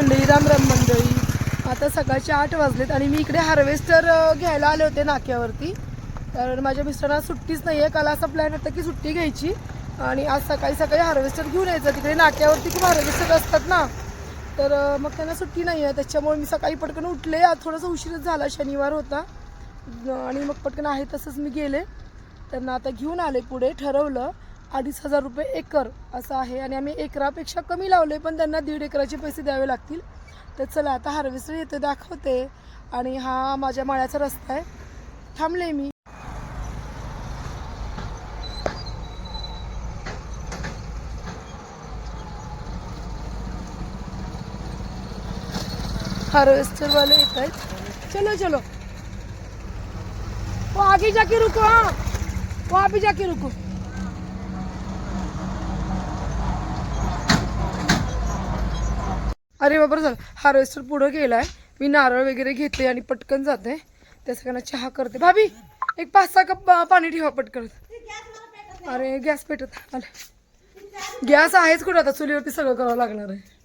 मंडळी, राम राम मंडळी. आता सकाळचे 8 वाजलेत आणि मी इकडे हार्वेस्टर घ्यायला आले होते नाक्यावरती. कारण माझ्या मिस्टरांना सुट्टीच नाही आहे. काल असा प्लॅन होता की सुट्टी घ्यायची आणि आज सकाळी सकाळी हार्वेस्टर घेऊन यायचं. तिकडे नाक्यावरती खूप हार्वेस्टर असतात ना, तर मग त्यांना सुट्टी नाही आहे. त्याच्यामुळे मी सकाळी पटकन उठले. आज थोडासा उशीरच झाला, शनिवार होता आणि मग पटकन आहे तसंच मी गेले. त्यांना आता घेऊन आले. पुढे ठरवलं 2,500 रुपये एकर असं आहे आणि आम्ही एकरापेक्षा कमी लावले, पण त्यांना 1.5 एकराचे पैसे द्यावे लागतील. तर चला आता हार्वेस्टर येते दाखवते. आणि हा माझ्या माळ्याचा रस्ता आहे. थांबले मी. हार्वेस्टर वाले येत आहेत. चलो चलो, वो आगे जाके रुको. हाँ, वहाँ पे जाके रुको. अरे बाबा झालं, हार्वेस्टर पुढं गेलाय. मी नारळ वगैरे घेते आणि पटकन जाते. त्या सगळ्यांना चहा करते. भाभी एक 5-6 कप पाणी ठेवा पटकन. अरे गॅस पेटत आले. गॅस आहेच कुठं, आता चुलीवरती सगळं करावं लागणार आहे.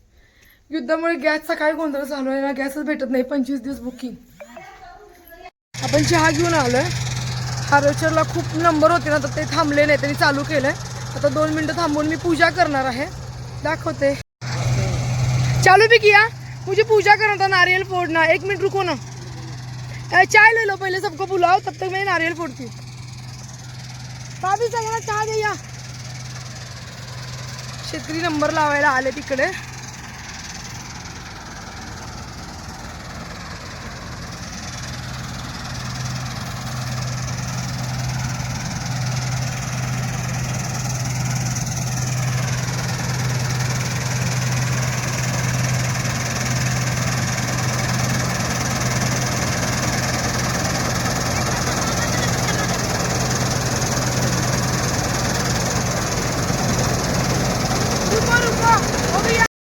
युद्धामुळे गॅसचा काय गोंधळ चालू आहे ना, गॅसच भेटत नाही. 25 दिवस बुकिंग. आपण चहा घेऊन आलोय. हार्वेस्टरला खूप नंबर होते ना, तर ते थांबले नाही, त्यांनी चालू केलंय. आता 2 मिनटं थांबून मी पूजा करणार आहे. दाखवते. चालू भी किया, मुझे पूजा करना था, नारियल फोड़ना. 1 मिनट रुको ना, चाय ले लो पहले, सबको बुलाओ, तब तक मैं नारियल फोड़ती हूँ. भाभी सगळ्यांना चहा द्या. शेतकरी नंबर लावायला आले तिकडे.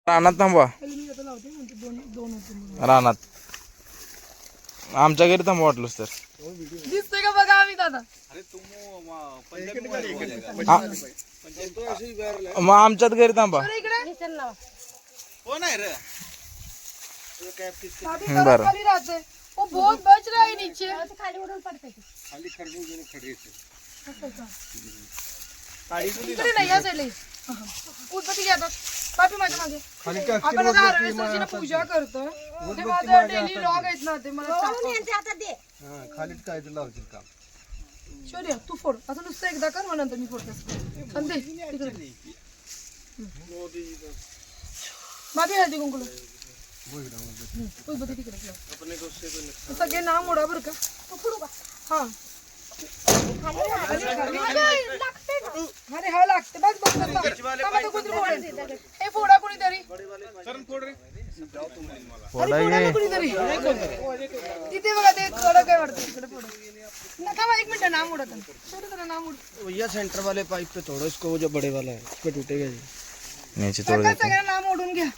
रानात थांबवा. रानात आमच्या घरी थांबवा वाटलंच तर. दिसतोय का बघा आम्ही दादा. मग आमच्यात घरी थांबा. बरं, खाली राहते. वो बहुत बच रहा है नीचे. खाली उडून पडते. इकडे नाही, या साईडला उदबत्ती घ्या. बापी माझ्या मागे. आपण आता हार्वेस्टरची पूजा करतो. ते माझं डेली लॉग आहेत ना, ते मला खाली काय लावतील काम. शौर्य तू फोड. असं नुसतं एकदा कर, मग नंतर मी फोडते. आणि दे तिकडे. बापी हळदी कुंकुला उदबत्ती तिकडे. सगळे नाम मोडा बरं का. हा अरे हा लागते बस बस. हे फोडा कोणीतरी. कोणीतरी तिथे बघा, ते कडक काय वाटतं तिकडे. फोडा नका. 1 मिनिट, नाम उडत नाम उड. भैया सेंटर वाले पाइप पे तोड़ो इसको, वो जो बड़े वाला है उस पे टूटेगा जी. नीचे तोड़ देते. सगळ्या नाम ओढून घ्या.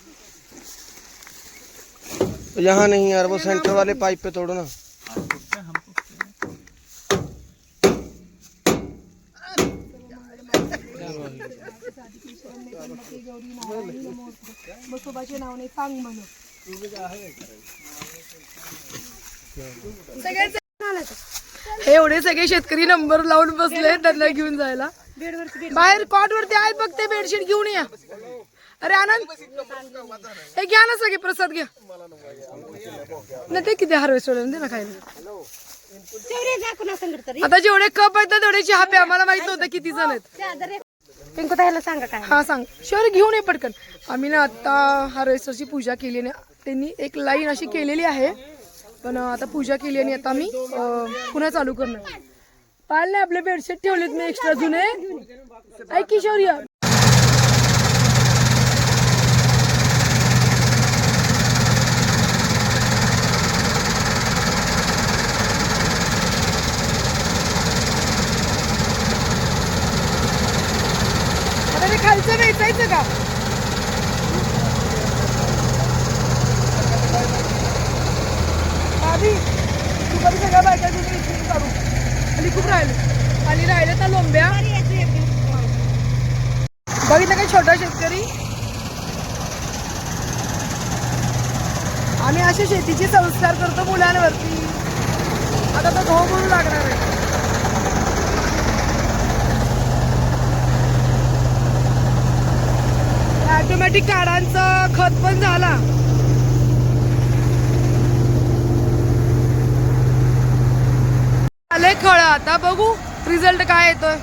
यहाँ नहीं यार, वो सेंटर वाले पाइप पे तोड़ो ना. बसोबाचे नावाने सांग म्हण. हे एवढे सगळे शेतकरी नंबर लावून बसले त्यांना घेऊन जायला. बाहेर कॉट वरती आहेत बघ, ते बेडशीट घेऊन या. अरे आनंद, हे घ्या ना, सगळे प्रसाद घ्या ना. ते किती हार्वेस्टर दे ना खायला. आता जेवढे कप आहेत तेवढे चहा प्या. आम्हाला माहित नव्हतं किती जण आहेत. पिंकू ताईला सांगा काय. हा सांग शौर्य, घेऊन ये पटकन. आम्ही ना आता हार्वेस्टरची पूजा केली ना, त्यांनी एक लाईन अशी केलेली आहे, पण आता पूजा केली आणि आता आम्ही पुन्हा चालू करणार. पाहिले आपले बेडशीट ठेवलेत मी एक्स्ट्रा जुने. ऐक की शौर्य, आता ते खालचं वेचायचं का. आधी तू कधी सगळ्या बायका काढू. आणि खूप राहिले आणि राहिले तर लोंब्या. बघितलं काय छोटा शेतकरी. आम्ही असे शेतीचे संस्कार करतो मुलांवरती. आता तो गहू म्हणून लागणार आहे. ऑटोमॅटिक काढांचं खत पण झाला. आलंय खळं. आता बघू रिझल्ट काय येतोय.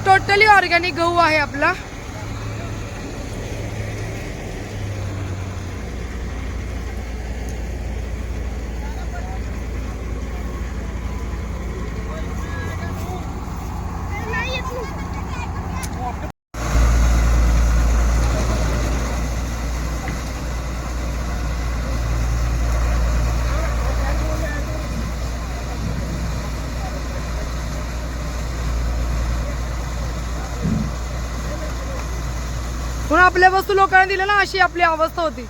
टोटली ऑर्गॅनिक गहू आहे आपला. म्हणून आपल्या वस्तू लोकांना दिल्या ना, अशी आपली अवस्था होती.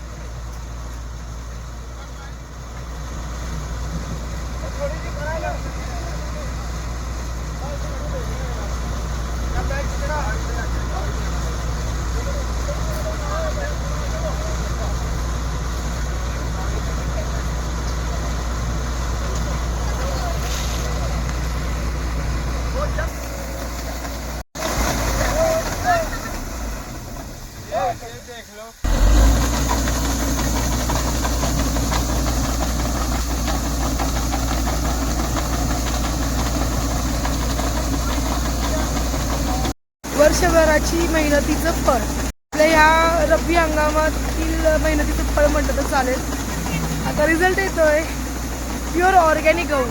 वर्षभराची मेहनतीचं फळ. आपल्या या रब्बी हंगामातील मेहनतीचं फळ म्हटलं तर चालेल. आता रिझल्ट येतोय प्युअर ऑर्गॅनिक गहू.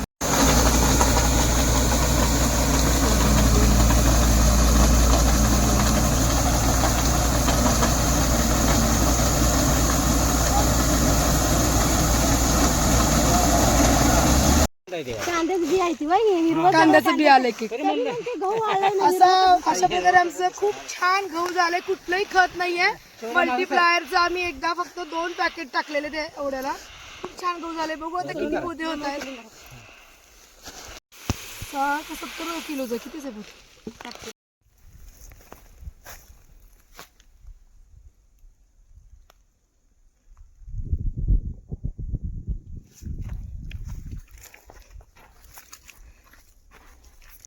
कांद्याचं बी आहे ती बाई, हिरवं कांद्याचं बी आलंय की ते गहू आलाय. अशा प्रकारे आमचं खूप छान गहू झालंय. कुठलंही खत नाहीये. मल्टीप्लायरचं आम्ही एकदा फक्त 2 पॅकेट टाकलेले ते एवढ्याला. खूप छान गहू झाले. बघू आता किती पोते होत आहेत. 60 70 किलोचं कितीच आहे पोते.